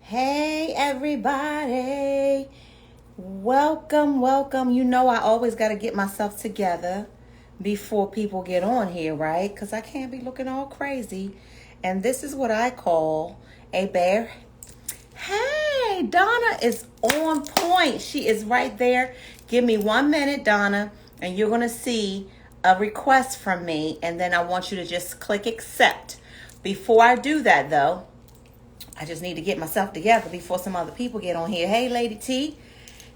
Hey everybody, welcome, welcome. You know I always got to get myself together before people get on here, right? Because I can't be looking all crazy. And this is what I call a bear. Hey, Donna is on point. She is right there. Give me 1 minute, Donna, and you're going to see a request from me. And then I want you to just click accept. Before I do that, though, I just need to get myself together before some other people get on here. Hey, Lady T.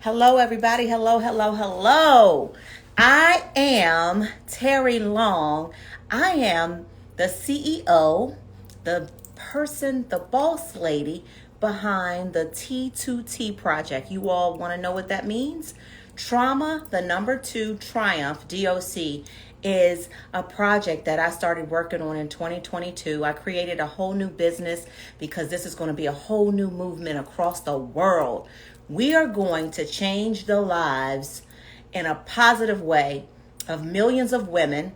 Hello, everybody. Hello, hello, hello. I am Terry Long. I am the CEO, the person, the boss lady behind the T2T project. You all want to know what that means? Trauma, the number 2, Triumph, DOC, is a project that I started working on in 2022. I created a whole new business because this is going to be a whole new movement across the world. We are going to change the lives in a positive way of millions of women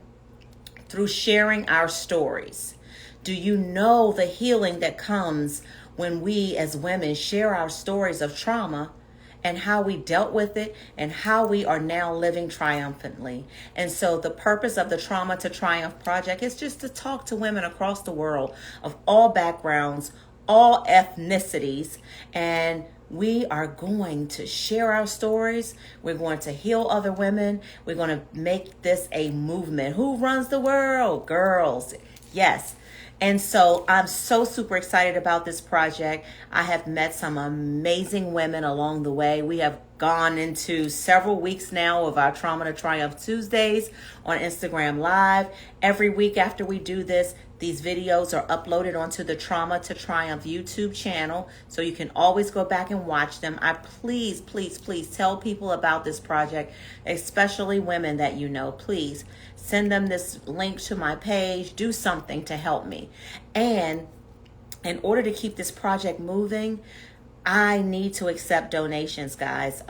through sharing our stories. Do you know the healing that comes when we as women share our stories of trauma and how we dealt with it and how we are now living triumphantly? And so the purpose of the Trauma to Triumph project is just to talk to women across the world of all backgrounds, all ethnicities, and we are going to share our stories. We're going to heal other women. We're going to make this a movement. Who runs the world? Girls. Yes. And so I'm so super excited about this project. I have met some amazing women along the way. We have gone into several weeks now of our Trauma to Triumph Tuesdays on Instagram Live. Every week after we do this, these videos are uploaded onto the Trauma to Triumph YouTube channel, so you can always go back and watch them. I please tell people about this project, especially women that you know. Please send them this link to my page. Do something to help me. And in order to keep this project moving, I need to accept donations, guys.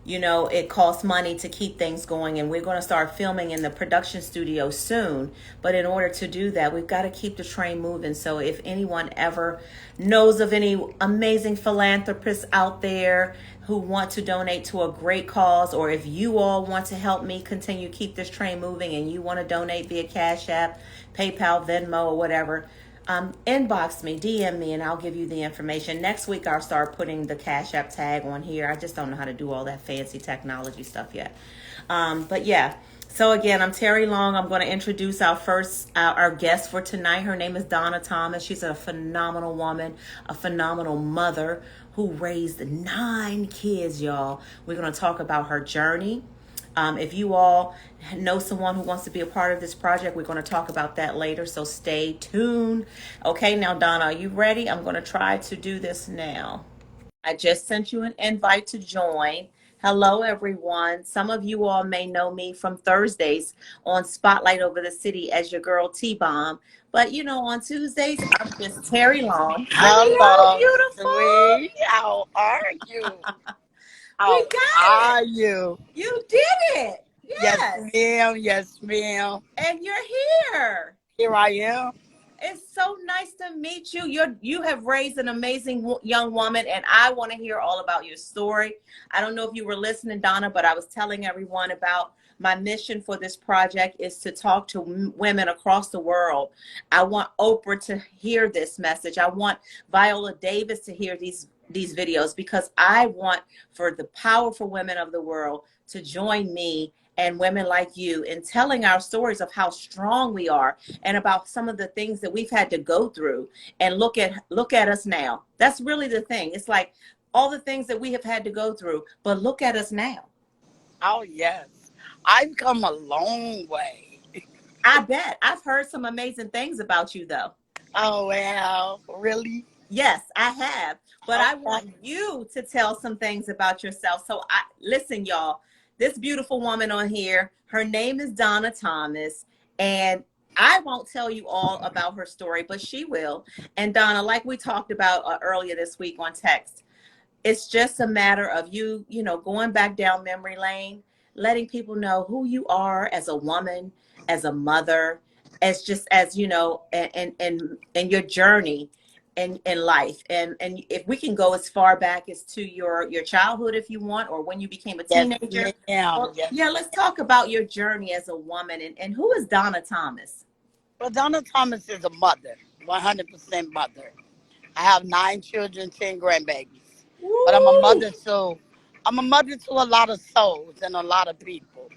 It costs money to keep things going, and we're going to start filming in the production studio soon. But in order to do that, we've got to keep the train moving. So if anyone ever knows of any amazing philanthropists out there who want to donate to a great cause, or if you all want to help me continue keep this train moving and you want to donate via Cash App, PayPal, Venmo, or whatever, inbox me, DM me, and I'll give you the information. Next week, I'll start putting the Cash App tag on here. I just don't know how to do all that fancy technology stuff yet. But yeah, so again, I'm Terry Long. I'm going to introduce our guest for tonight. Her name is Donna Thomas. She's a phenomenal woman, a phenomenal mother who raised 9 kids, y'all. We're going to talk about her journey. If you all know someone who wants to be a part of this project, we're going to talk about that later, so stay tuned. Okay, now, Donna, are you ready? I'm going to try to do this now. I just sent you an invite to join. Hello, everyone. Some of you all may know me from Thursdays on Spotlight Over the City as your girl T-Bomb. But, on Tuesdays, I'm just Terry Long. Hello, Beautiful. sweet. How are you? We How got are it. you? You did it. Yes, ma'am. Yes, ma'am. And you're here. Here I am. It's so nice to meet you. You have raised an amazing young woman, and I want to hear all about your story. I don't know if you were listening, Donna, but I was telling everyone about my mission for this project is to talk to women across the world. I want Oprah to hear this message. I want Viola Davis to hear these videos, because I want for the powerful women of the world to join me and women like you in telling our stories of how strong we are and about some of the things that we've had to go through, and look at us now. That's really the thing. It's like all the things that we have had to go through, but look at us now. Oh, yes. I've come a long way. I bet. I've heard some amazing things about you, though. Oh, well, really? Yes, I have. But I Okay. want you to tell some things about yourself. So listen, y'all, this beautiful woman on here, her name is Donna Thomas, and I won't tell you all about her story, but she will. And Donna, like we talked about earlier this week on text, it's just a matter of you going back down memory lane, letting people know who you are as a woman, as a mother, as just as and your journey. in life? And if we can go as far back as to your childhood if you want, or when you became a Yes, teenager. ma'am. Well, Yes. yeah, let's talk about your journey as a woman, and who is Donna Thomas? Well, Donna Thomas is a mother, 100% mother. I have 9 children, 10 grandbabies. But Woo! I'm a mother to a lot of souls and a lot of people.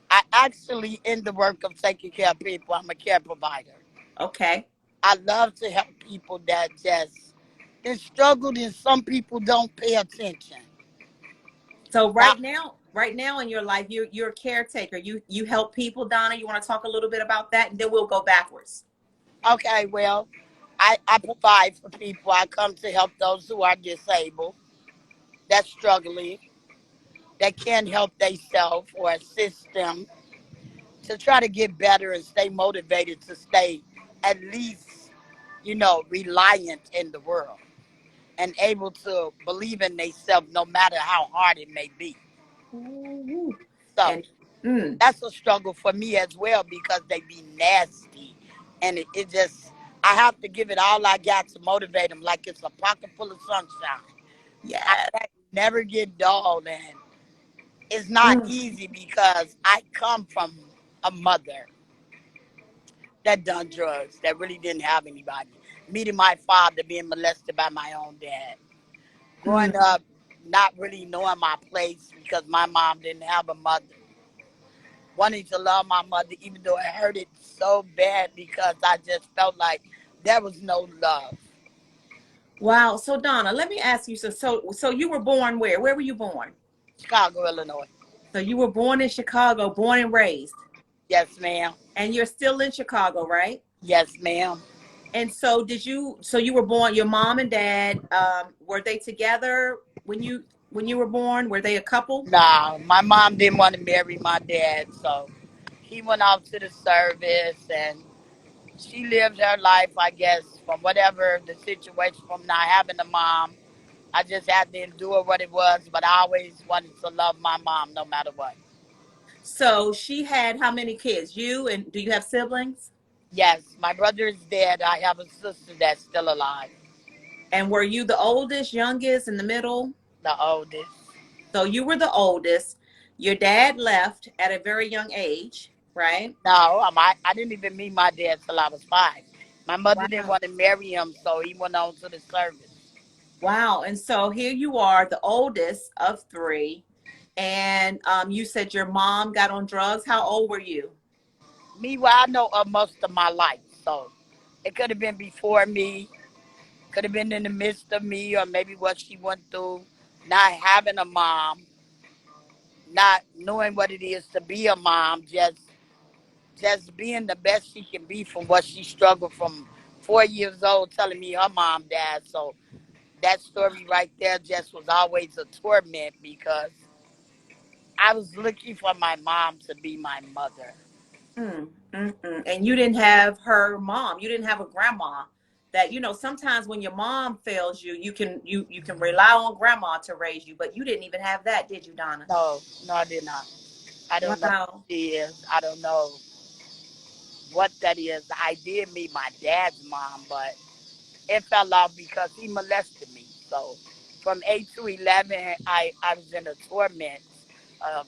I actually, in the work of taking care of people, I'm a care provider. Okay. I love to help people that just is struggled and some people don't pay attention. So Now, right now in your life, you're a caretaker. You help people, Donna. You want to talk a little bit about that, and then we'll go backwards. okay, well, I provide for people. I come to help those who are disabled, that's struggling, that can't help themselves or assist them to try to get better and stay motivated to stay at least, reliant in the world and able to believe in themselves no matter how hard it may be. Ooh. So And mm, that's a struggle for me as well because they be nasty. And it just, I have to give it all I got to motivate them like it's a pocket full of sunshine. I yeah. can't never get dull. And it's not Mm. easy because I come from a mother that done drugs, that really didn't have anybody. Meeting my father, being molested by my own dad. Mm. Growing up, not really knowing my place because my mom didn't have a mother. Wanting to love my mother, even though it hurted so bad because I just felt like there was no love. Wow. So Donna, let me ask you. So you were born where? Where were you born? Chicago, Illinois. So you were born in Chicago, born and raised, Yes, ma'am. and you're still in Chicago, right? Yes, ma'am. And so did you? So you were born. Your mom and dad, were they together when you were born? Were they a couple? Nah, my mom didn't want to marry my dad, so he went off to the service and she lived her life, I guess, from whatever the situation from not having a mom. I just had to endure what it was, but I always wanted to love my mom no matter what. So she had how many kids? You, and do you have siblings? Yes, my brother is dead. I have a sister that's still alive, And were you the oldest, youngest, in the middle? the oldest. So you were the oldest. Your dad left at a very young age, right? No, I didn't even meet my dad till I was 5. My mother didn't Wow. want to marry him, so he went on to the service. Wow. And so here you are, the oldest of three. And you said your mom got on drugs. How old were you? Me, well, I know of most of my life, so it could have been before me, could have been in the midst of me, or maybe what she went through, not having a mom, not knowing what it is to be a mom, just being the best she can be from what she struggled from 4 years old, telling me her mom died. So that story right there just was always a torment because I was looking for my mom to be my mother. And you didn't have her mom. You didn't have a grandma. That sometimes when your mom fails you, you can rely on grandma to raise you, but you didn't even have that, did you, Donna? No, no, I did not. I don't know Wow. who she is. I don't know what that is. I did meet my dad's mom, but it fell off because he molested me. So from 8 to 11, I was in a torment of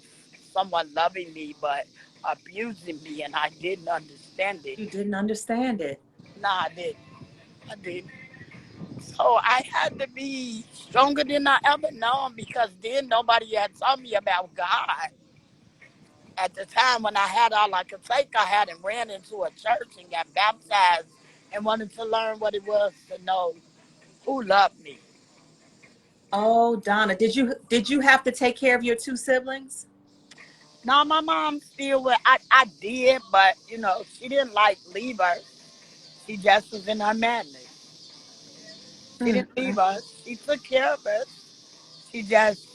someone loving me but abusing me, and I didn't understand it. You didn't understand it. Nah, I didn't. I didn't. So I had to be stronger than I ever known because then nobody had told me about God. At the time when I had all I could take, I hadn't ran into a church and got baptized and wanted to learn what it was to know who loved me. Oh, Donna, did you have to take care of your two siblings? No, my mom still would. I did, but she didn't like leave us. She just was in her madness. She Mm, didn't leave mm, us. She took care of us. She just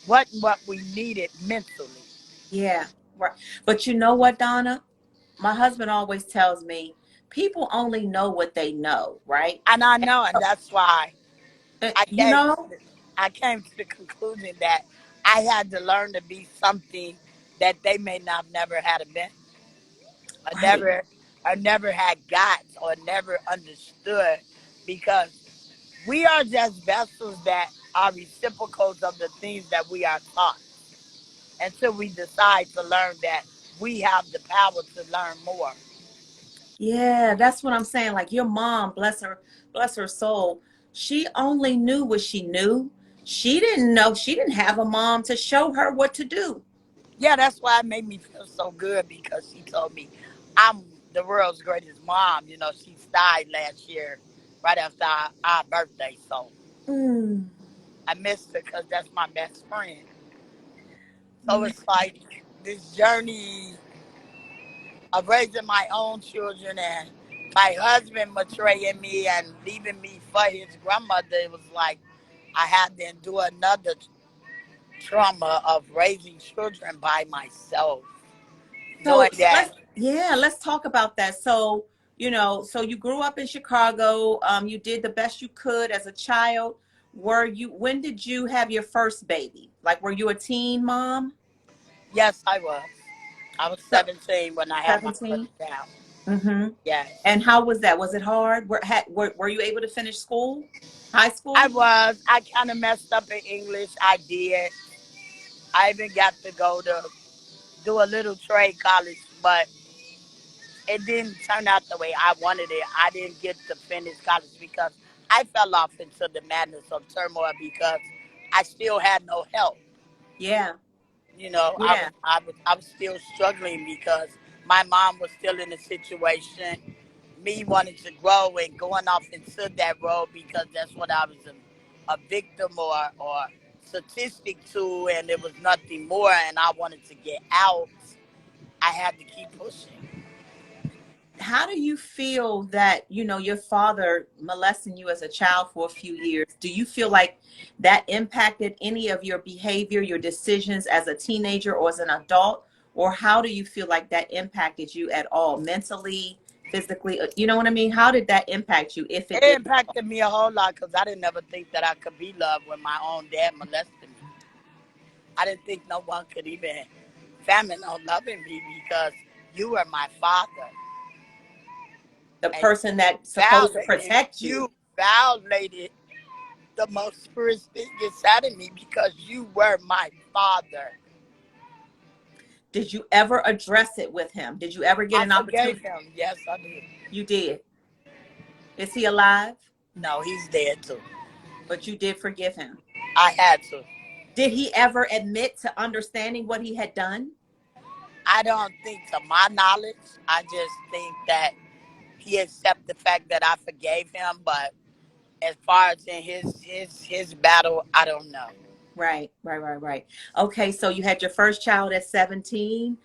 wasn't what we needed mentally. yeah, right. But you know what, Donna? My husband always tells me people only know what they know, right? And I And know, and so, that's why I you came to know, the, I came to the conclusion that I had to learn to be something that they may not have never had been, or right. never had got, or never understood because we are just vessels that are reciprocals of the things that we are taught until we decide to learn that we have the power to learn more. Yeah, that's what I'm saying. Like your mom, bless her soul, she only knew what she knew. She didn't know, she didn't have a mom to show her what to do. Yeah, that's why it made me feel so good because she told me I'm the world's greatest mom. You know, she died last year right after our birthday. So Mm. I missed her because that's my best friend. So Man. it's like this journey of raising my own children and my husband betraying me and leaving me for his grandmother. It was like I had to endure another trauma of raising children by myself, knowing So that. let's talk about that. So, so you grew up in Chicago. You did the best you could as a child. When did you have your first baby? Like, were you a teen mom? Yes, I was. I was So 17 when I had my first 17. child. Mm-hmm. Yes. And how was that? Was it hard? Were you able to finish school? High I school? was. I kind of messed up in English. I did. I even got to go to do a little trade college, but it didn't turn out the way I wanted it. I didn't get to finish college because I fell off into the madness of turmoil because I still had no help. Yeah. You know, Yeah. I was still struggling because my mom was still in the situation. Me wanting to grow and going off into that road because that's what I was a victim or statistic to, and it was nothing more. And I wanted to get out. I had to keep pushing. How do you feel that, your father molesting you as a child for a few years? Do you feel like that impacted any of your behavior, your decisions as a teenager or as an adult? Or how do you feel like that impacted you at all, mentally, physically? You know what I mean? How did that impact you, if it It did? impacted me a whole lot because I didn't ever think that I could be loved when my own dad molested me. I didn't think no one could even fathom on loving me because you were my father The and person that's supposed to violated protect you. you violated the most purest thing inside of me because you were my father. Did you ever address it with him? Did you ever get I an forgave opportunity? him. Yes, I did. You did. Is he alive? No, he's dead too. But you did forgive him. I had to. Did he ever admit to understanding what he had done? I don't think, to my knowledge, I just think that he accepted the fact that I forgave him. But as far as in his battle, I don't know. Right, right, right, right. Okay, so you had your first child at 17.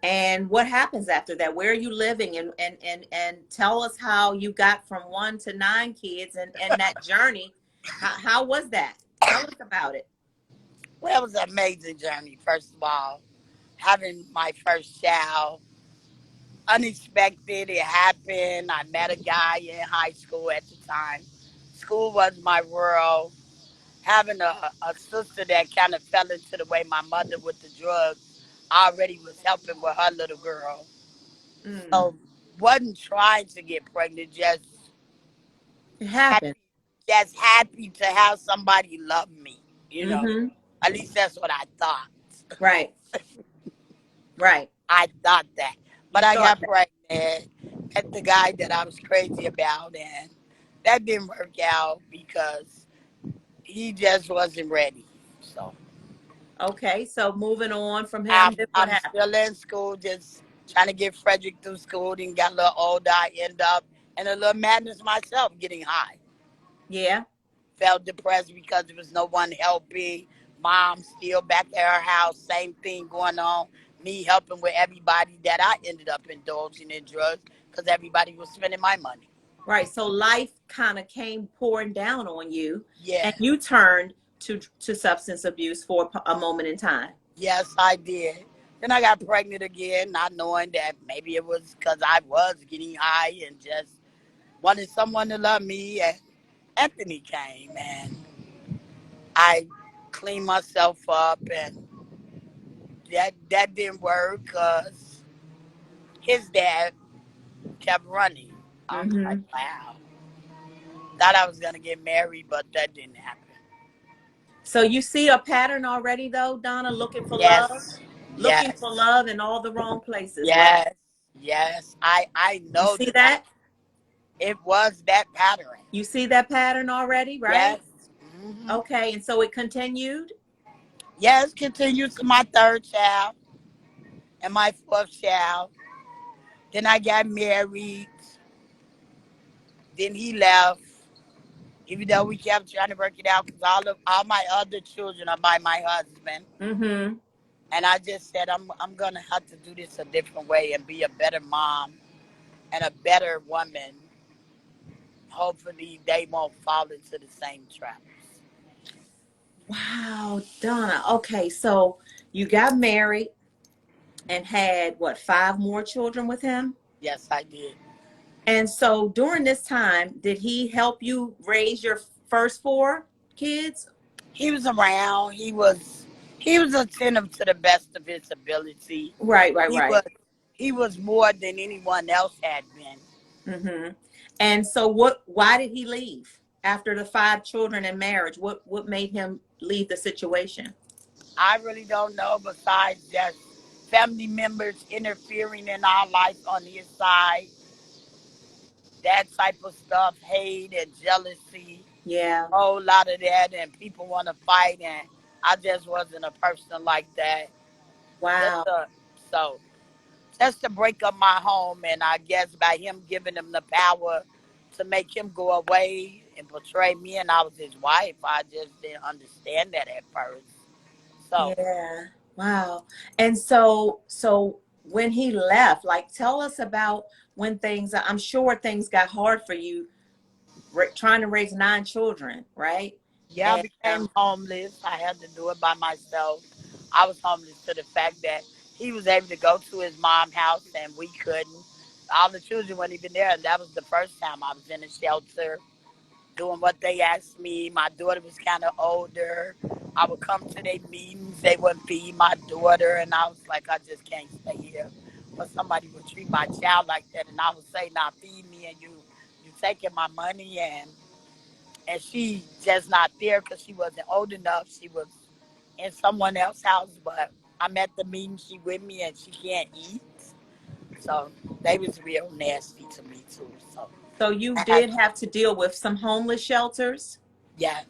And what happens after that? Where are you living? And tell us how you got from one to nine kids and that journey. How was that? Tell us about it. Well, it was an amazing journey. First of all, having my first child, unexpected. It happened. I met a guy in high school at the time. School was my world. Having a sister that kind of fell into the way my mother with the drugs already was helping with her little girl. Mm, So wasn't trying to get pregnant, it happy, happened. just happy to have somebody love me. You know, Mm-hmm. at least that's what I thought. Right, right. I thought that, You but I thought got that. pregnant. Met the guy that I was crazy about, and that didn't work out because he just wasn't ready. So Okay, so moving on from him, then what I'm happened? still in school, just trying to get Frederick through school. Then got a little older, I end up in a little madness myself, getting high. Yeah. Felt depressed because there was no one helping. Mom still back at her house, same thing going on. Me helping with everybody that I ended up indulging in drugs because everybody was spending my money. Right. So life kind of came pouring down on you Yeah, and you turned to substance abuse for a moment in time. yes, I did. Then I got pregnant again, not knowing that maybe it was because I was getting high and just wanted someone to love me. And Anthony came and I cleaned myself up, and that didn't work because his dad kept running. I'm like, Mm-hmm. wow. Thought I was gonna get married, but that didn't happen. So you see a pattern already, though, Donna, Yes, looking yes, for love in all the wrong places, right? yes, yes. I You know see that that? it was that pattern. You see that pattern already, Yes. right? Hmm. Okay, and so it continued. Yes, continued to my third child and my fourth child. Then I got married. Then he left. Even though we kept trying to work it out, because all my other children are by my husband, Mm-hmm. and I just said I'm gonna have to do this a different way and be a better mom and a better woman. Hopefully, they won't fall into the same traps. Wow, Donna. Okay, so you got married and had what, five more children with him? Yes, I did. And so during this time, did he help you raise your first four kids? He was around. He was attentive to the best of his ability. Right, right, He right. was he was more than anyone else had been. Mm-hmm. And so why did he leave after the five children and marriage? What made him leave the situation? I really don't know, besides just family members interfering in our life on his side, that type of stuff, hate and jealousy, Yeah. a whole lot of that, and people want to fight, and I just wasn't a person like that. Just Wow. to, so, just to break up my home, and I guess by him giving him the power to make him go away and betray me, and I was his wife, I just didn't understand that at first. So, Yeah. Wow. And so when he left, like tell us about when I'm sure things got hard for you trying to raise nine children, right? yeah, I And became homeless. I had to do it by myself. I was homeless to the fact that he was able to go to his mom's house and we couldn't. All the children weren't even there, and that was the first time I was in a shelter doing what they asked me. My daughter was kind of older. I would come to their meetings. They wouldn't feed my daughter, and I was like, I just can't stay here. But somebody would treat my child like that, and I would say, "Now feed me," and you taking my money, and she just not there because she wasn't old enough. She was in someone else's house, but I'm at the meeting. She with me, and she can't eat. So they was real nasty to me too. So so you I had did have to deal with some homeless shelters? yes.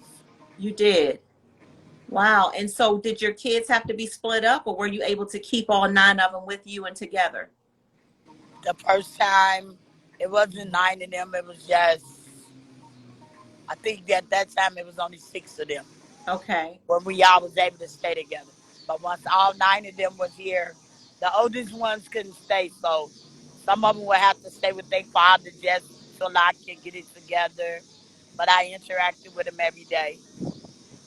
You did. Wow. And so did your kids have to be split up or were you able to keep all nine of them with you and together? The first time, it wasn't nine of them. It was just, I think at that time it was only six of them Okay. when we all was able to stay together. But once all nine of them was here, the oldest ones couldn't stay. So some of them would have to stay with their father just so I could get it together. But I interacted with them every day.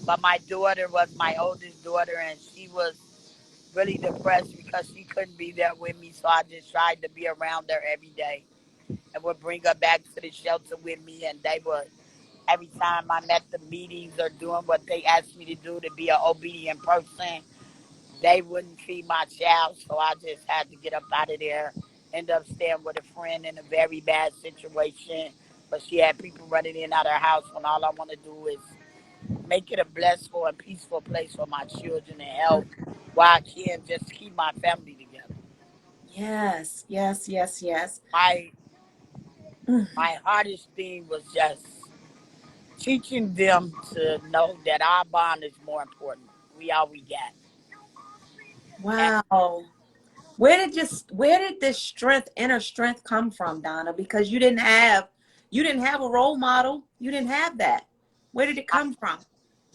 But my daughter was my oldest daughter, and she was really depressed because she couldn't be there with me. So I just tried to be around her every day and would bring her back to the shelter with me. And they would, every time I'm at the meetings or doing what they asked me to do to be an obedient person, they wouldn't feed my child. So I just had to get up out of there, end up staying with a friend in a very bad situation. But she had people running in and out of her house when all I want to do is make it a blissful and peaceful place for my children and help while I can just keep my family together. Yes, yes, yes, yes. My Mm. my hardest thing was just teaching them to know that our bond is more important. We all we got. And Wow. Where did this inner strength come from, Donna? Because you didn't have a role model. You didn't have that. Where did it I come from?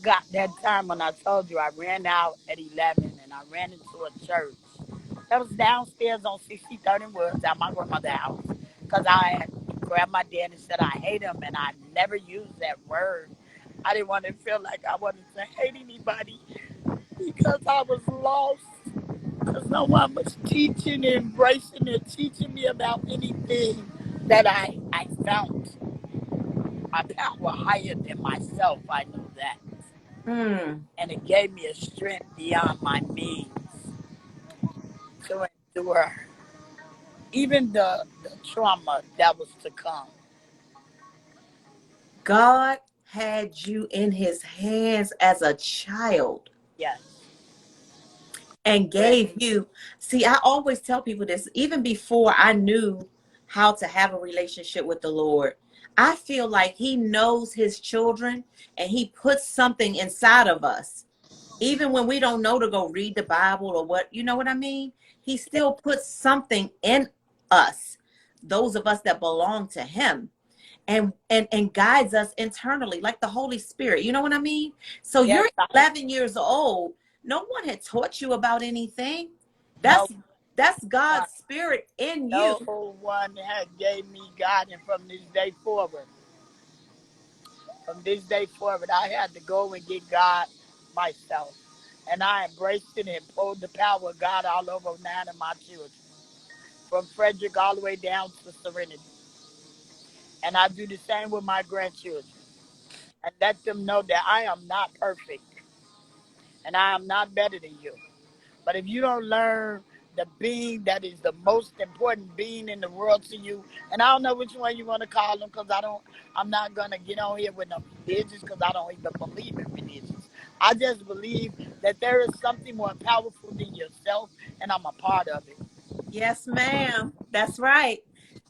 got that time when I told you I ran out at 11 and I ran into a church that was downstairs on 63rd and Woods at my grandmother's house because I had grabbed my dad and said I hate him, and I never used that word. I didn't want to feel like I wanted to hate anybody because I was lost. Because no one was teaching and embracing and teaching me about anything that I felt a power higher than myself. I knew that. Mm. And it gave me a strength beyond my means to endure even the trauma that was to come. God had you in his hands as a child Yes. and Yes. gave you. See, I always tell people this, even before I knew how to have a relationship with the Lord. I feel like he knows his children and he puts something inside of us. Even when we don't know to go read the Bible or what, you know what I mean? He still puts something in us, those of us that belong to him, and guides us internally like the Holy Spirit. You know what I mean? So Yes. you're 11 years old. No one had taught you about anything. No That's one. God's spirit in you. No one had gave me God, and from this day forward, I had to go and get God myself. And I embraced it and pulled the power of God all over 9 of my children, from Frederick all the way down to Serenity. And I do the same with my grandchildren and let them know that I am not perfect and I am not better than you. But if you don't learn the being that is the most important being in the world to you, and I don't know which one you want to call them, because I'm not gonna get on here with no religions, because I don't even believe in religions. I just believe that there is something more powerful than yourself, and I'm a part of it. Yes, ma'am. That's right.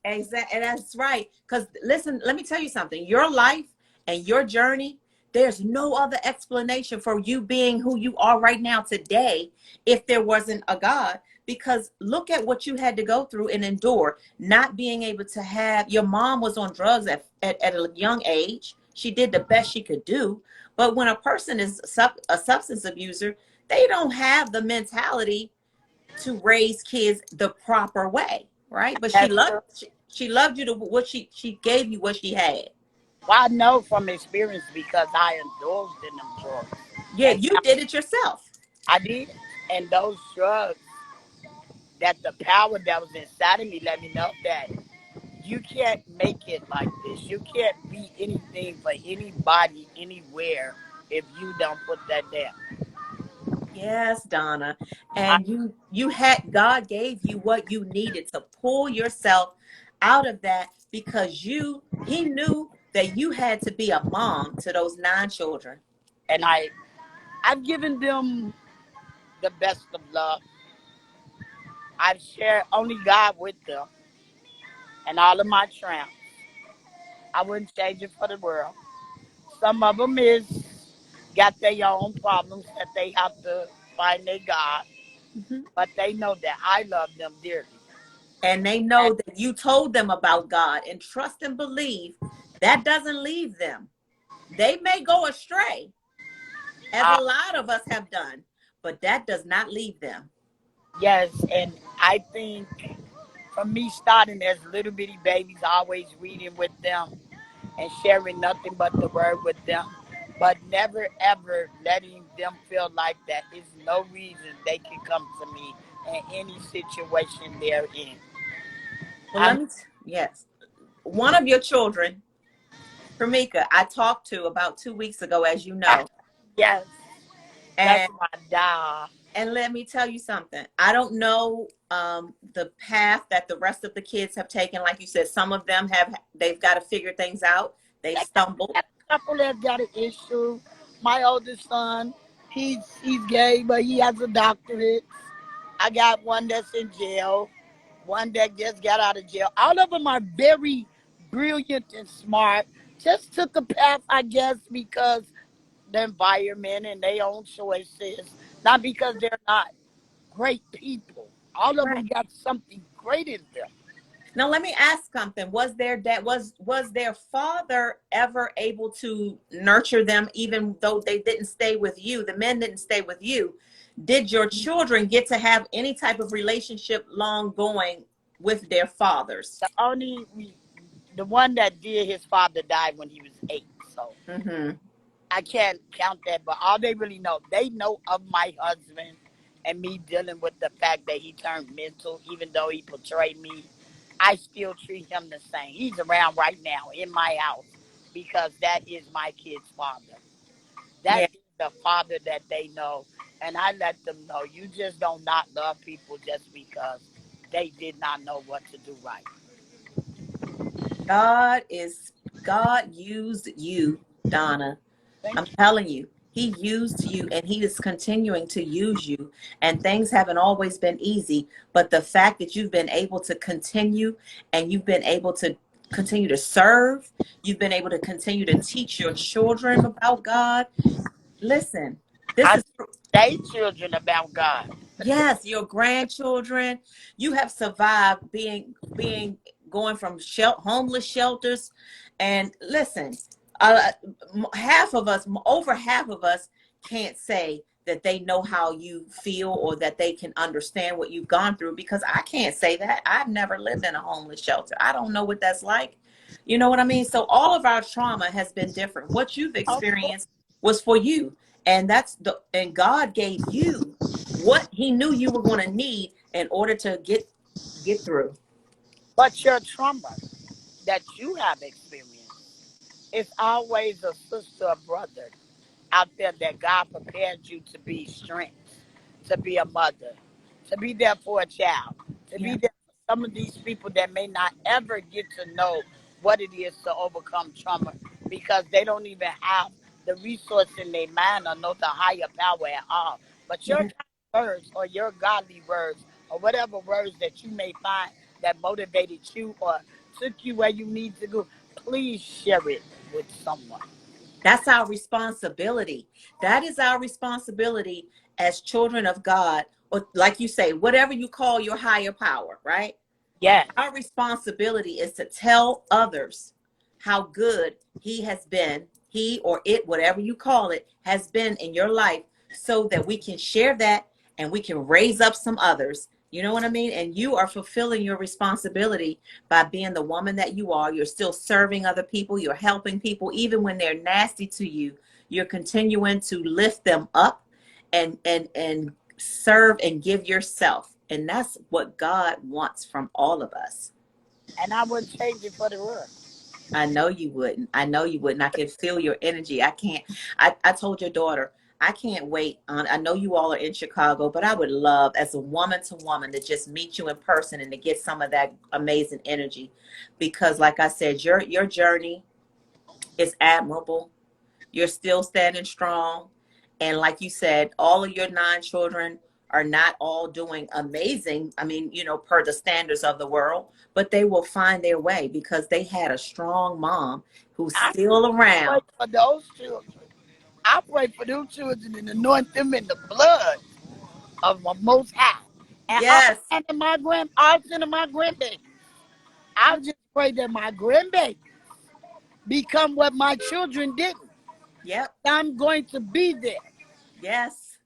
Exactly. That's right. Because listen, let me tell you something. Your life and your journey, there's no other explanation for you being who you are right now today if there wasn't a God. Because look at what you had to go through and endure, not being able to have your mom was on drugs at a young age. She did the best she could do. But when a person is a substance abuser, they don't have the mentality to raise kids the proper way, right? But That's true. she loved you to what she gave you what she had. Well, I know from experience because I indulged in them drugs, Yeah, and you did it yourself. I did. And those drugs, that the power that was inside of me let me know that you can't make it like this. You can't be anything for anybody anywhere if you don't put that down. Yes, Donna. I, And you had God gave you what you needed to pull yourself out of that because he knew that you had to be a mom to those 9 children. and I've given them the best of love. I've shared only God with them and all of my tramps. I wouldn't change it for the world. Some of them is got their own problems that they have to find their God, Mhm. but they know that I love them dearly. And they And know that you told them about God and trust and believe that doesn't leave them. They may go astray, as I, a lot of us have done, but that does not leave them. yes, and I think from me starting as little bitty babies, always reading with them and sharing nothing but the word with them, but never ever letting them feel like that is no reason they can come to me in any situation they're in. Well, I'm yes, one of your children, Kamika, I talked to about 2 weeks ago, as you know, yes, that's and my dog. let me tell you something. I don't know the path that the rest of the kids have taken. Like you said, some of them they've got to figure things out. They've stumbled. A couple that got an issue. My oldest son, he's gay, but he has a doctorate. I got one that's in jail, one that just got out of jail. All of them are very brilliant and smart. Just took a path, I guess, because the environment and their own choices, not because they're not great people. All of them Right. got something great in them. Now let me ask something. Was their father ever able to nurture them even though they didn't stay with you? The men didn't stay with you. Did your children get to have any type of relationship long going with their fathers? The only the one that did, his father died when he was 8. So Mm-hmm. I can't count that, but all they really know, they know of my husband and me dealing with the fact that he turned mental, even though he portrayed me. I still treat him the same. He's around right now in my house because that is my kid's father. That Yeah. is the father that they know. And I let them know you just don't not love people just because they did not know what to do right. God is. God used you, Donna. I'm Thank you. telling you, he used you and he is continuing to use you. And things haven't always been easy, but the fact that you've been able to continue and you've been able to continue to serve, you've been able to continue to teach your children about God. Listen, this I is teach their children about God. yes, your grandchildren. You have survived being going from homeless shelters, and listen, uh, half of us, over half of us, can't say that they know how you feel or that they can understand what you've gone through because I can't say that. I've never lived in a homeless shelter. I don't know what that's like. You know what I mean? So all of our trauma has been different. What you've Of course. experienced was for you, and and God gave you what he knew you were going to need in order to get through. But your trauma that you have experienced is always a sister or brother out there that God prepared you to be strength, to be a mother, to be there for a child, to be Yeah. there for some of these people that may not ever get to know what it is to overcome trauma because they don't even have the resource in their mind or know the higher power at all. But your Yeah. kind of words or your godly words or whatever words that you may find that motivated you or took you where you need to go, please share it with someone. That's our responsibility. That is our responsibility as children of God, or like you say, whatever you call your higher power, right? Yes. Our responsibility is to tell others how good he has been, he or it, whatever you call it, has been in your life so that we can share that and we can raise up some others. You know what I mean? And you are fulfilling your responsibility by being the woman that you are. You're still serving other people, you're helping people, even when they're nasty to you. You're continuing to lift them up and serve and give yourself. And that's what God wants from all of us. And I wouldn't change it for the world. I know you wouldn't. I know you wouldn't. I can feel your energy. I can't. I told your daughter, I can't wait. I know you all are in Chicago, but I would love, as a woman to woman, to just meet you in person and to get some of that amazing energy. Because, like I said, your journey is admirable. You're still standing strong. And like you said, all of your 9 children are not all doing amazing. I mean, per the standards of the world, but they will find their way because they had a strong mom who's I still pray around. for those children. I pray for those children and anoint them in the blood of the Most High. And Yes. all 10 of my grandbabies. I just pray that my grandbabies become what my children didn't. Yep. I'm going to be there. Yes.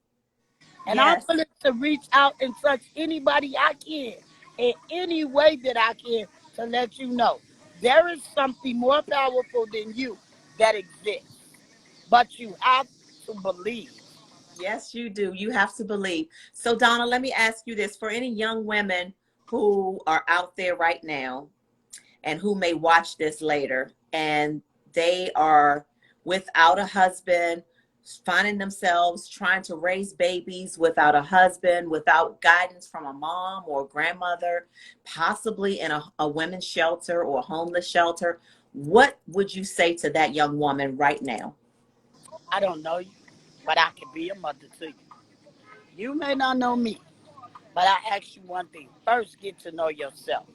And I'm Yes. willing to reach out and touch anybody I can in any way that I can to let you know there is something more powerful than you that exists. But you have to believe. Yes, you do. You have to believe. So, Donna, let me ask you this. For any young women who are out there right now and who may watch this later and they are without a husband, finding themselves trying to raise babies without a husband, without guidance from a mom or a grandmother, possibly in a women's shelter or a homeless shelter, what would you say to that young woman right now? I don't know you, but I can be a mother to you. You may not know me, but I ask you one thing. First, get to know yourself.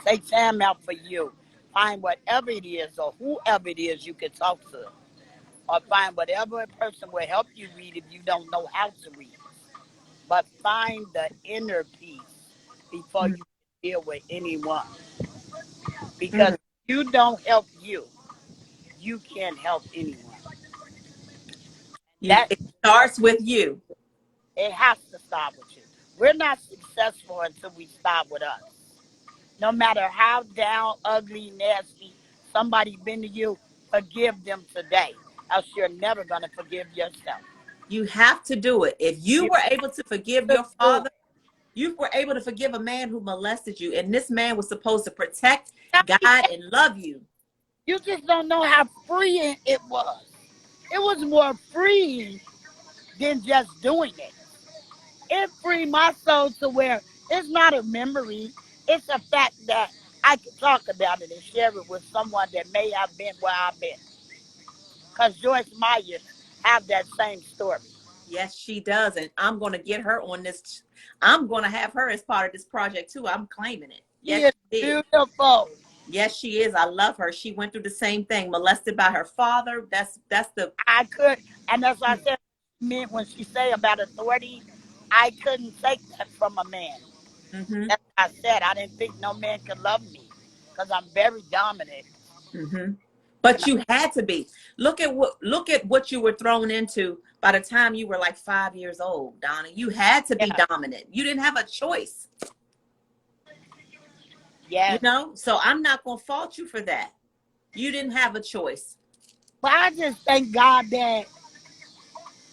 Take time out for you. Find whatever it is or whoever it is you can talk to. Or find whatever person will help you read if you don't know how to read. But find the inner peace before you deal with anyone. Because Mhm. if you don't help you, you can't help anyone. That It starts with you. it has to start with you. We're not successful until we start with us. No matter how down, ugly, nasty somebody been to you, forgive them today. Else you're never gonna forgive yourself. You have to do it. If you You were able to forgive have your to do father, you were able to forgive a man who molested you, and this man was supposed to protect, guide, it. and love you. You just don't know how freeing it was. It was more freeing than just doing it. It freed my soul to where it's not a memory. It's a fact that I can talk about it and share it with someone that may have been where I've been. Because Joyce Meyer have that same story. Yes, she does. And I'm going to get her on this. I'm going to have her as part of this project too. I'm claiming it. She Yes, is she did. beautiful. Yes, she is. I love her. She went through the same thing, molested by her father. That's the I could, and as I said, meant when she say about authority, I couldn't take that from a man. mm-hmm, As I said, I didn't think no man could love me because I'm very dominant. mm-hmm. And But you had to be. Look at what you were thrown into by the time you were like 5 years old, Donna. You had to be yeah, dominant. You didn't have a choice, you yes. know? So I'm not gonna fault you for that. You didn't have a choice. But I just thank God that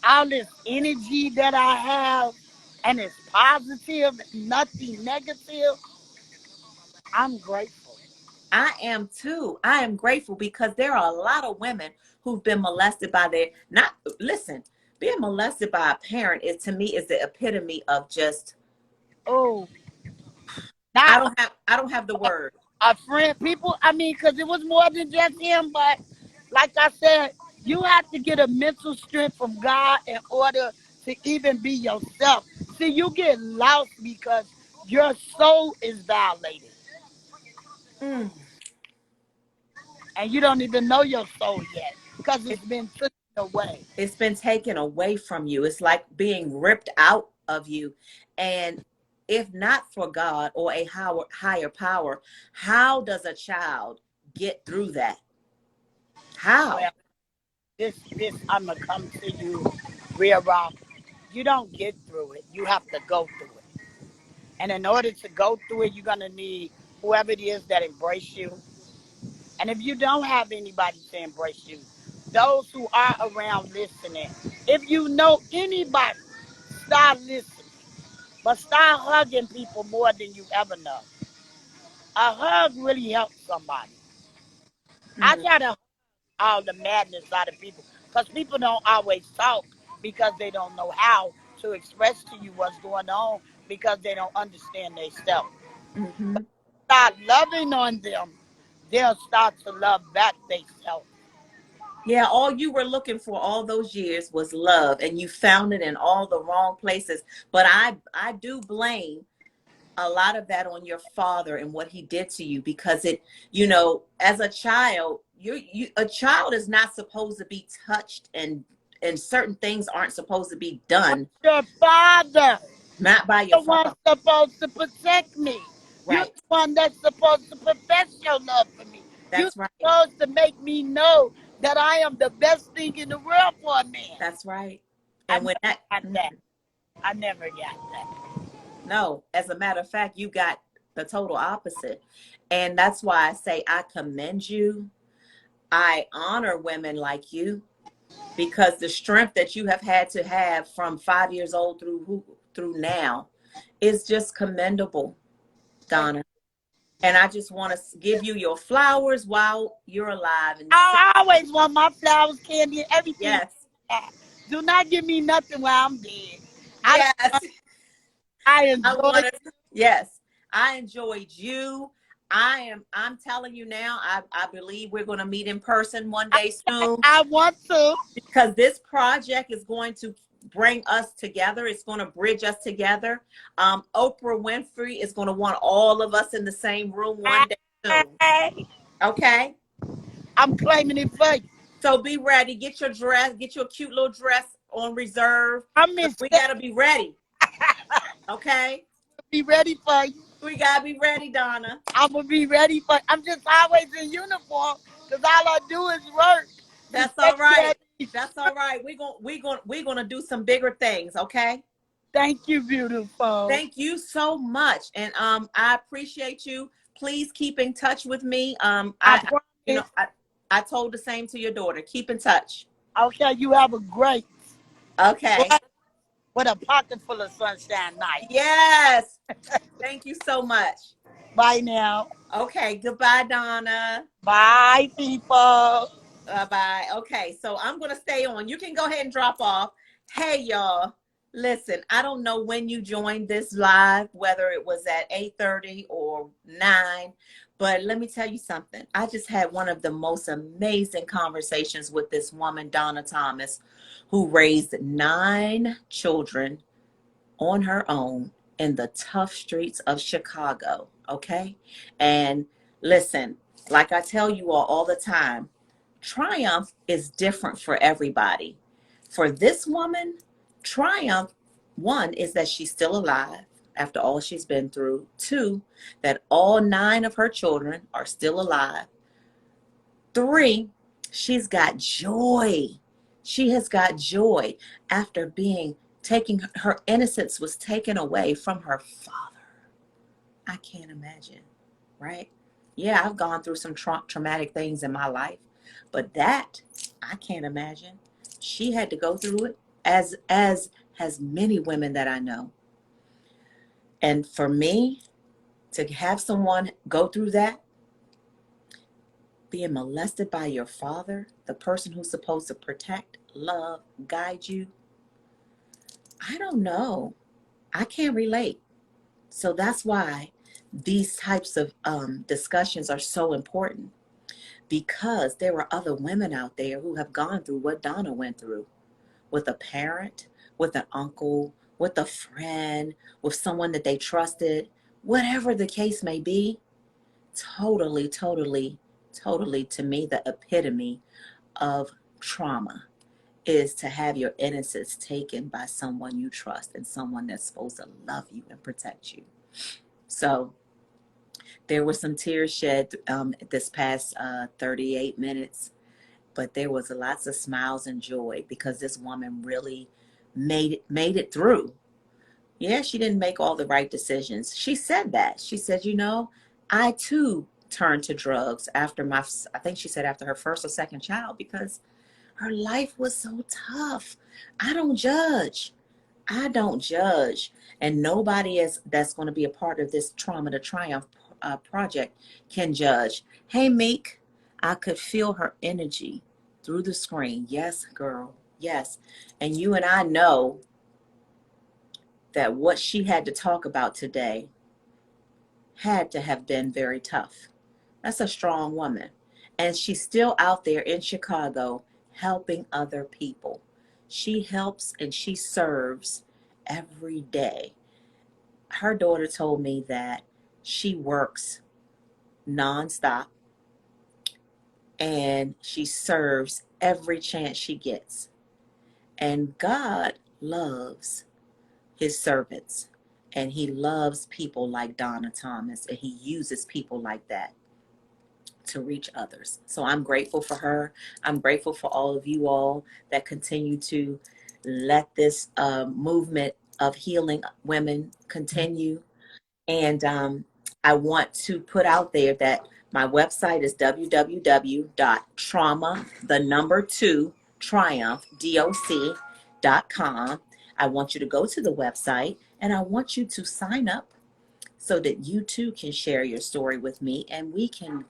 all this energy that I have and it's positive, nothing negative, I'm grateful. I am too. I am grateful because there are a lot of women who've been molested by their not listen, being molested by a parent is to me is the epitome of just Oh, not I don't have the word. a friend, people. I mean, because it was more than just him, but like I said, you have to get a mental strength from God in order to even be yourself. See, you get lost because your soul is violated, Mm. and you don't even know your soul yet because It, it's been taken away. it's been taken away from you. It's like being ripped out of you. And if not for God or a higher power, how does a child get through that? How? Well, this I'm gonna come to you real raw. You don't get through it. You have to go through it. And in order to go through it, you're gonna need whoever it is that embrace you. And if you don't have anybody to embrace you, those who are around listening, if you know anybody, start listening. But start hugging people more than you ever know. A hug really helps somebody. I Mm, try to hug all the madness out of people because people don't always talk because they don't know how to express to you what's going on because they don't understand themselves. mm-hmm. Start loving on them, they'll start to love back themselves. Yeah, all you were looking for all those years was love, and you found it in all the wrong places. But I do blame a lot of that on your father and what he did to you because as a child, a child is not supposed to be touched and certain things aren't supposed to be But done, your father, not by your the one father. supposed to protect me. You're Right. the one that's supposed to profess your love for me. You're That's right. supposed to make me know that I am the best thing in the world for a man. That's right. I And when never that got that. I never got that. no, as a matter of fact, you got the total opposite. And that's why I say I commend you. I honor women like you because the strength that you have had to have from 5 years old through now is just commendable, Thank Donna. And I just want to give you your flowers while you're alive and say I always want my flowers, candy, and everything. yes, Do not give me nothing while I'm dead. I yes. don't, I I enjoy want to, yes. I enjoyed you. I'm telling you now, I believe we're going to meet in person one day soon I want to. because this project is going to bring us together. It's going to bridge us together. Oprah Winfrey is going to want all of us in the same room one day soon. Hey, Okay. I'm claiming it for you. So be ready. Get your dress, get your cute little dress on reserve. I'm 'Cause Miss we got to be ready. I'll Okay. be ready for you. We got to be ready, Donna. I'm gonna be ready for. I'm just always in uniform because all I do is work. To That's stay all right. ready. That's all right. We're going to do some bigger things. Okay. Thank you, beautiful. Thank you so much. And I appreciate you. Please keep in touch with me. I You know, promise. I told the same to your daughter. Keep in touch. Okay, you have a great, Okay. what, what a pocket full of sunshine night. Yes. Thank you so much. Bye now. Okay. Goodbye, Donna. Bye, people. Bye bye. Okay. So I'm going to stay on. You can go ahead and drop off. Hey, y'all. Listen, I don't know when you joined this live, whether it was at 8:30 or 9, But let me tell you something. I just had one of the most amazing conversations with this woman, Donna Thomas, who raised 9 children on her own in the tough streets of Chicago. Okay. And listen, like I tell you all the time, triumph is different for everybody. For this woman, triumph, one, is that she's still alive after all she's been through. Two, that all 9 of her children are still alive. Three, she's got joy. She has got joy after being taking her innocence was taken away from her father. I can't imagine, right? Yeah, I've gone through some traumatic things in my life, but that I can't imagine. She had to go through it as has many women that I know. And for me to have someone go through that, being molested by your father, the person who's supposed to protect, love, guide you, I don't know. I can't relate. So that's why these types of discussions are so important, because there are other women out there who have gone through what Donna went through with a parent, with an uncle, with a friend, with someone that they trusted, whatever the case may be. Totally, totally, totally, to me, the epitome of trauma is to have your innocence taken by someone you trust and someone that's supposed to love you and protect you. So there were some tears shed this past 38 minutes, but there was lots of smiles and joy because this woman really made it through. Yeah, she didn't make all the right decisions. She said that. She said, I too turned to drugs after I think she said after her first or second child, because her life was so tough. I don't judge. I don't judge. And nobody that's going to be a part of this Trauma to Triumph project can judge. Hey, Meek, I could feel her energy through the screen. Yes, girl. Yes. And you and I know that what she had to talk about today had to have been very tough. That's a strong woman. And she's still out there in Chicago helping other people. She helps and she serves every day. Her daughter told me that she works nonstop and she serves every chance she gets. And God loves his servants, and he loves people like Donna Thomas, and he uses people like that to reach others. So I'm grateful for her. I'm grateful for all of you all that continue to let this movement of healing women continue. And I want to put out there that my website is www.trauma, the number 2, triumph, DOC.com. I want you to go to the website and I want you to sign up so that you too can share your story with me and we can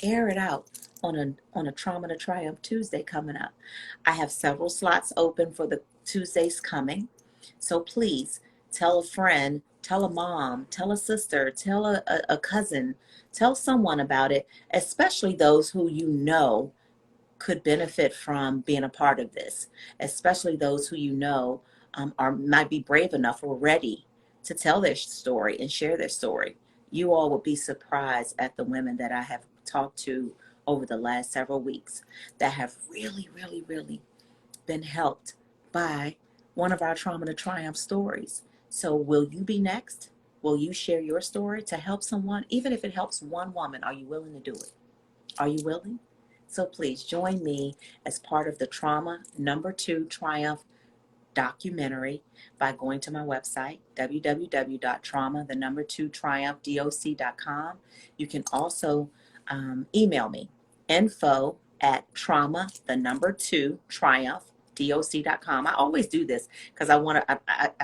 air it out on a Trauma to Triumph Tuesday coming up. I have several slots open for the Tuesdays coming. So please tell a friend, tell a mom, tell a sister, tell a cousin, tell someone about it, especially those who you know could benefit from being a part of this, especially those who you know might be brave enough or ready to tell their story and share their story. You all will be surprised at the women that I have talked to over the last several weeks that have really, really, really been helped by one of our Trauma to Triumph stories. So will you be next? Will you share your story to help someone? Even if it helps one woman, are you willing to do it? Are you willing? So please join me as part of the Trauma Number 2 Triumph documentary by going to my website, www.trauma, the number 2 triumph, doc.com. You can also email me, info at trauma, the number 2 triumph, doc.com. I always do this because I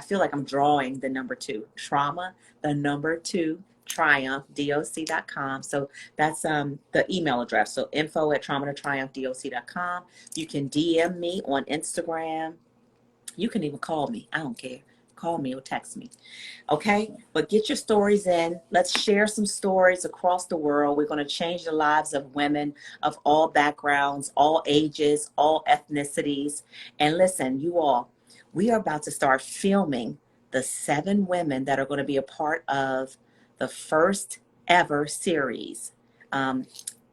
feel like I'm drawing the number 2, trauma, the number 2 triumph, doc.com. So that's the email address. So info at trauma to triumph, doc.com. You can DM me on Instagram. You can even call me. I don't care. Call me or text me. Okay, but get your stories in. Let's share some stories across the world. We're going to change the lives of women of all backgrounds, all ages, all ethnicities. And listen, you all, we are about to start filming the 7 women that are going to be a part of the first ever series.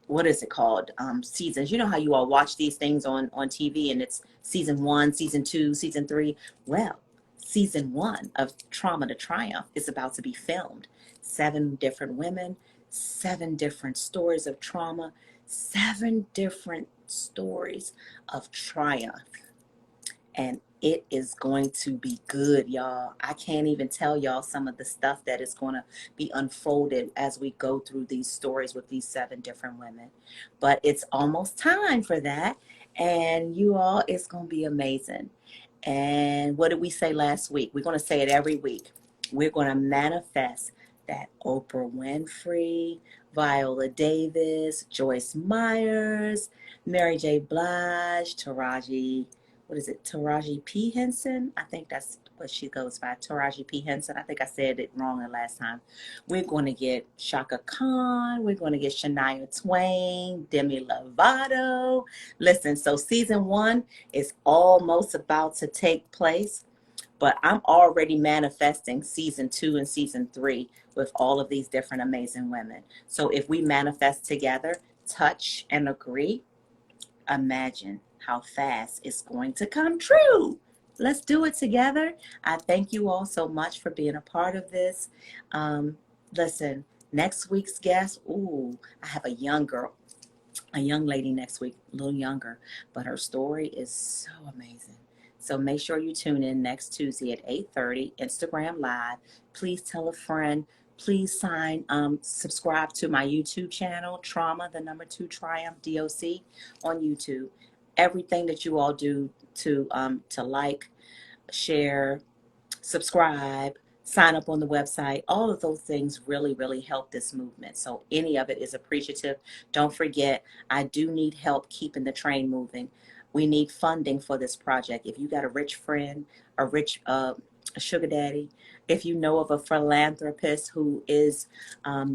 What is it called? Seasons. You know how you all watch these things on TV and it's season 1, season 2, season 3. Well, season 1 of Trauma to Triumph is about to be filmed. 7 different women, 7 different stories of trauma, 7 different stories of triumph. And it is going to be good, y'all. I can't even tell y'all some of the stuff that is going to be unfolded as we go through these stories with these 7 different women. But it's almost time for that. And you all, it's going to be amazing. And what did we say last week? We're going to say it every week. We're going to manifest that Oprah Winfrey, Viola Davis, Joyce Myers, Mary J. Blige, Taraji, what is it, Taraji P. Henson? I think that's what she goes by, Taraji P. Henson. I think I said it wrong the last time. We're going to get Shaka Khan. We're going to get Shania Twain, Demi Lovato. Listen, so season 1 is almost about to take place, but I'm already manifesting season 2 and season 3 with all of these different amazing women. So if we manifest together, touch and agree, imagine how fast it's going to come true. Let's do it together. I thank you all so much for being a part of this. Listen, next week's guest, ooh, I have a young girl, a young lady next week, a little younger, but her story is so amazing. So make sure you tune in next Tuesday at 8:30, Instagram Live. Please tell a friend. Please subscribe to my YouTube channel, Trauma, the number 2 Triumph DOC on YouTube. Everything that you all do to like, share, subscribe, sign up on the website. All of those things really, really help this movement. So any of it is appreciative. Don't forget, I do need help keeping the train moving. We need funding for this project. If you got a rich friend, a rich sugar daddy, if you know of a philanthropist who is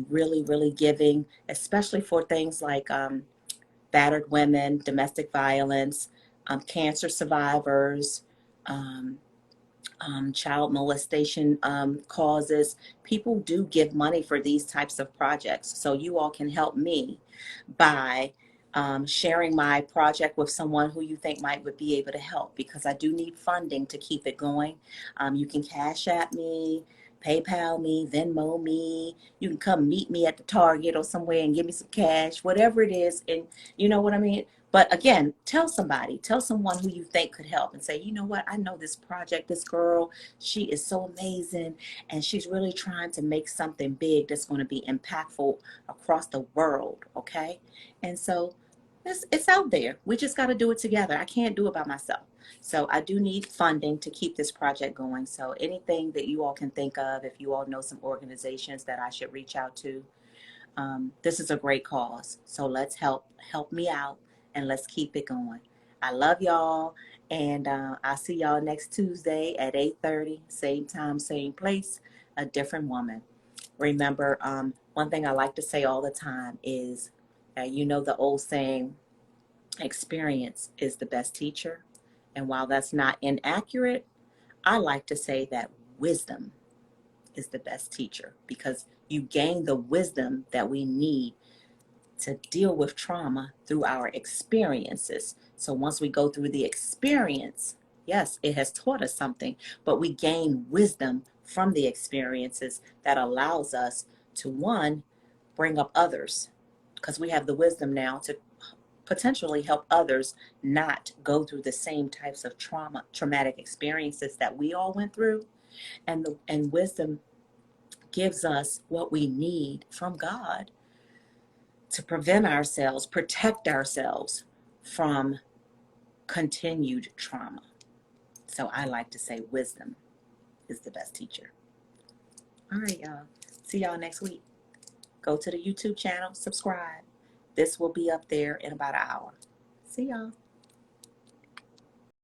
really, really giving, especially for things like battered women, domestic violence, cancer survivors, um, child molestation causes. People do give money for these types of projects. So you all can help me by sharing my project with someone who you think would be able to help, because I do need funding to keep it going. You can Cash App me, PayPal me, Venmo me. You can come meet me at the Target or somewhere and give me some cash, whatever it is. And you know what I mean? But again, tell someone who you think could help and say, you know what, I know this project, this girl, she is so amazing and she's really trying to make something big that's going to be impactful across the world, okay? And so it's out there. We just got to do it together. I can't do it by myself. So I do need funding to keep this project going. So anything that you all can think of, if you all know some organizations that I should reach out to, this is a great cause. So let's help me out and let's keep it going. I love y'all, and I'll see y'all next Tuesday at 8:30, same time, same place, a different woman. Remember, one thing I like to say all the time is, you know the old saying, experience is the best teacher. And while that's not inaccurate, I like to say that wisdom is the best teacher, because you gain the wisdom that we need to deal with trauma through our experiences. So once we go through the experience, yes, it has taught us something, but we gain wisdom from the experiences that allows us to, one, bring up others, because we have the wisdom now to potentially help others not go through the same types of traumatic experiences that we all went through. And wisdom gives us what we need from God to protect ourselves from continued trauma. So I like to say wisdom is the best teacher. All right, y'all. See y'all next week. Go to the YouTube channel, subscribe. This will be up there in about an hour. See y'all.